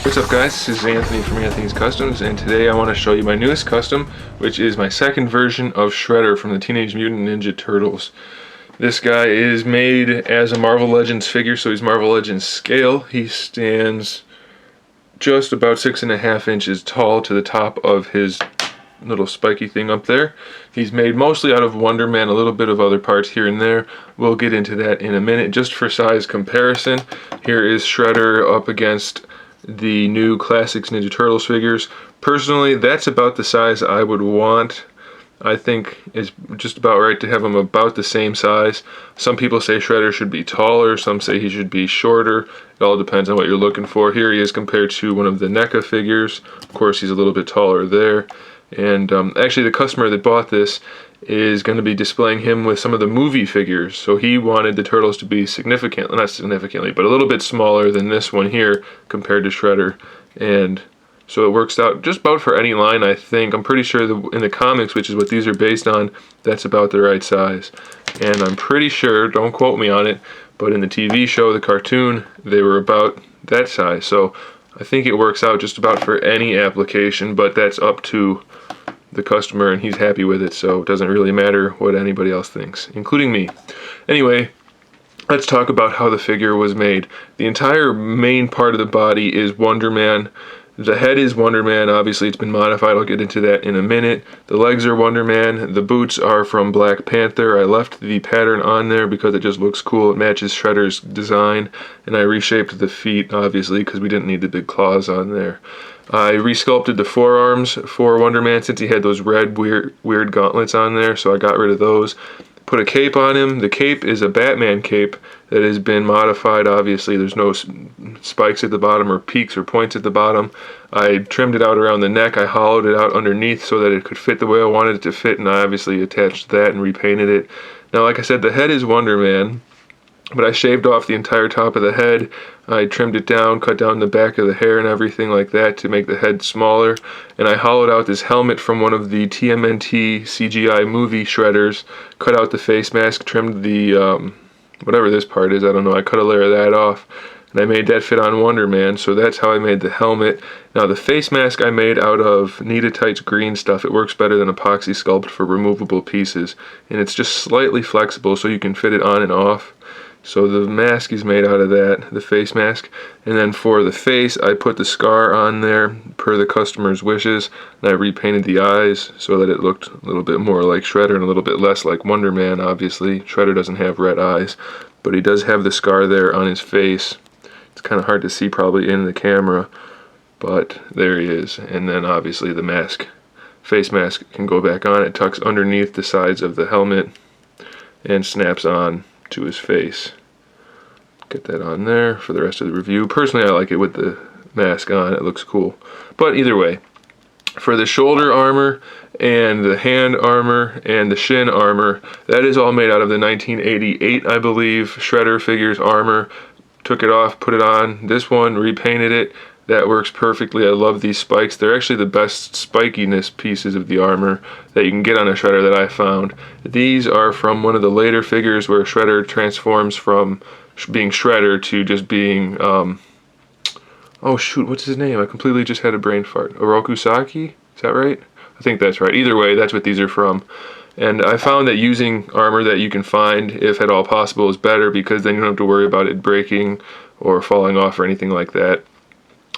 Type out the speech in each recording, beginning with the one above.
What's up guys, this is Anthony from Anthony's Customs, and today I want to show you my newest custom, which is my second version of Shredder from the Teenage Mutant Ninja Turtles. This guy is made as a Marvel Legends figure, so he's Marvel Legends scale. He stands just about 6.5 inches tall to the top of his little spiky thing up there. He's made mostly out of Wonder Man, a little bit of other parts here and there. We'll get into that in a minute. Just for size comparison, here is Shredder up against the new Classics Ninja Turtles figures. Personally, that's about the size I would want. I think it's just about right to have them about the same size. Some people say Shredder should be taller, some say he should be shorter. It all depends on what you're looking for. Here he is compared to one of the NECA figures. Of course, he's a little bit taller there. And actually, the customer that bought this is going to be displaying him with some of the movie figures. So he wanted the Turtles to be not significantly, but a little bit smaller than this one here compared to Shredder. And so it works out just about for any line, I think. I'm pretty sure in the comics, which is what these are based on, that's about the right size. And I'm pretty sure, don't quote me on it, but in the TV show, the cartoon, they were about that size. So I think it works out just about for any application, but that's up to the customer and he's happy with it, so it doesn't really matter what anybody else thinks, including me. Anyway, let's talk about how the figure was made. The entire main part of the body is Wonder Man. The head is Wonder Man. Obviously it's been modified, I'll get into that in a minute. The legs are Wonder Man. The boots are from Black Panther. I left the pattern on there because it just looks cool. It matches Shredder's design, and I reshaped the feet obviously because we didn't need the big claws on there. I resculpted the forearms for Wonder Man since he had those red weird gauntlets on there, so I got rid of those. Put a cape on him. The cape is a Batman cape that has been modified. Obviously there's no spikes at the bottom or peaks or points at the bottom. I trimmed it out around the neck. I hollowed it out underneath so that it could fit the way I wanted it to fit, and I obviously attached that and repainted it. Now, like I said, the head is Wonder Man, but I shaved off the entire top of the head. I trimmed it down, cut down the back of the hair and everything like that to make the head smaller. And I hollowed out this helmet from one of the TMNT CGI movie Shredders, cut out the face mask, trimmed the, whatever this part is, I don't know, I cut a layer of that off. And I made that fit on Wonder Man, so that's how I made the helmet. Now the face mask I made out of Neatitite's green stuff. It works better than epoxy sculpt for removable pieces. And it's just slightly flexible so you can fit it on and off. So the mask is made out of that, the face mask. And then for the face, I put the scar on there per the customer's wishes. And I repainted the eyes so that it looked a little bit more like Shredder and a little bit less like Wonder Man, obviously. Shredder doesn't have red eyes, but he does have the scar there on his face. It's kind of hard to see probably in the camera, but there he is. And then obviously the mask, face mask, can go back on. It tucks underneath the sides of the helmet and snaps on to his face. Get that on there for the rest of the review. Personally, I like it with the mask on. It looks cool. But either way, for the shoulder armor and the hand armor and the shin armor, that is all made out of the 1988, I believe, Shredder figures armor. Took it off, put it on. This one, repainted it. That works perfectly. I love these spikes. They're actually the best spikiness pieces of the armor that you can get on a Shredder that I found. These are from one of the later figures where Shredder transforms from being Shredder to just being, oh shoot, what's his name? I completely just had a brain fart. Oroku Saki? Is that right? I think that's right. Either way, that's what these are from. And I found that using armor that you can find, if at all possible, is better because then you don't have to worry about it breaking or falling off or anything like that.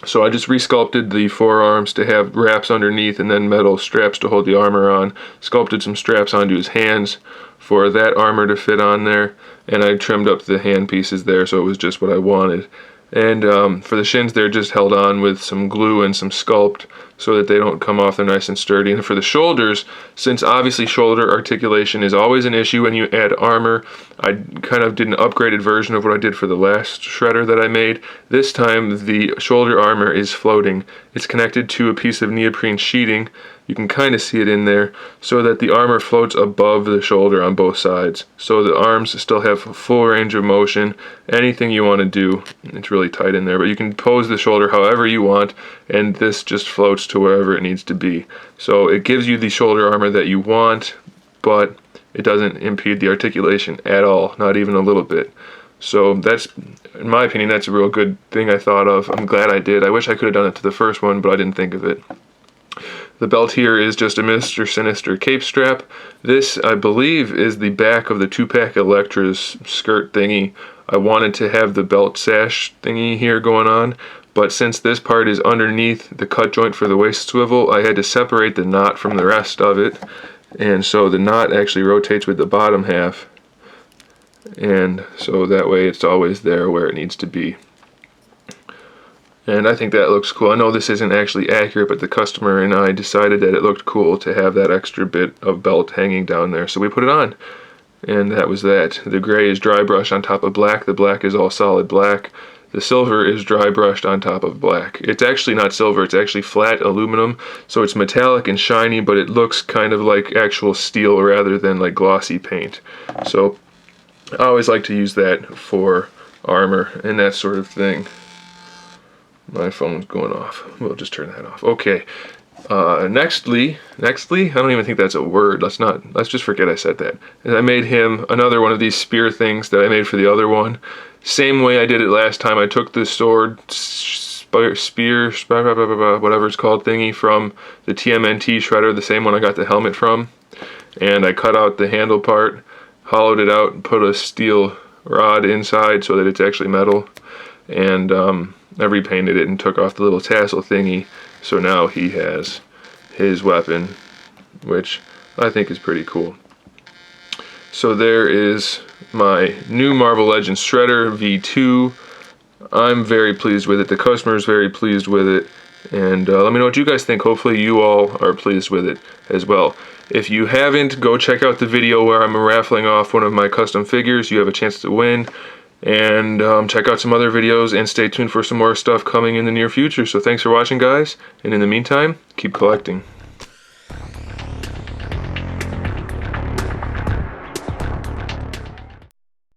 So I just resculpted the forearms to have wraps underneath and then metal straps to hold the armor on. Sculpted some straps onto his hands for that armor to fit on there. And I trimmed up the hand pieces there so it was just what I wanted. And for the shins, they're just held on with some glue and some sculpt so that they don't come off. They're nice and sturdy. And for the shoulders, since obviously shoulder articulation is always an issue when you add armor, I kind of did an upgraded version of what I did for the last Shredder that I made. This time, the shoulder armor is floating. It's connected to a piece of neoprene sheeting. You can kind of see it in there, so that the armor floats above the shoulder on both sides. So the arms still have full range of motion. Anything you want to do, it's really tight in there, but you can pose the shoulder however you want, and this just floats to wherever it needs to be. So it gives you the shoulder armor that you want, but it doesn't impede the articulation at all, not even a little bit. So that's, in my opinion, that's a real good thing I thought of. I'm glad I did. I wish I could have done it to the first one, but I didn't think of it. The belt here is just a Mr. Sinister cape strap. This, I believe, is the back of the 2-pack Electra's skirt thingy. I wanted to have the belt sash thingy here going on, but since this part is underneath the cut joint for the waist swivel, I had to separate the knot from the rest of it. And so the knot actually rotates with the bottom half. And so that way it's always there where it needs to be. And I think that looks cool. I know this isn't actually accurate, but the customer and I decided that it looked cool to have that extra bit of belt hanging down there, so we put it on. And that was that. The gray is dry brush on top of black. The black is all solid black. The silver is dry brushed on top of black. It's actually not silver, it's actually flat aluminum, so it's metallic and shiny, but it looks kind of like actual steel rather than like glossy paint. So I always like to use that for armor and that sort of thing. My phone's going off. We'll just turn that off. Okay. Nextly, I don't even think that's a word. Let's just forget I said that. And I made him another one of these spear things that I made for the other one. Same way I did it last time. I took the sword, spear, whatever it's called, thingy from the TMNT shredder, the same one I got the helmet from. And I cut out the handle part, hollowed it out, and put a steel rod inside so that it's actually metal. And I repainted it and took off the little tassel thingy, so now he has his weapon, which I think is pretty cool. So there is my new Marvel Legends Shredder V2. I'm very pleased with it. The customer is very pleased with it. And let me know what you guys think. Hopefully you all are pleased with it as well. If you haven't, go check out the video where I'm raffling off one of my custom figures. You have a chance to win. And check out some other videos and stay tuned for some more stuff coming in the near future. So thanks for watching, guys, and in the meantime, keep collecting.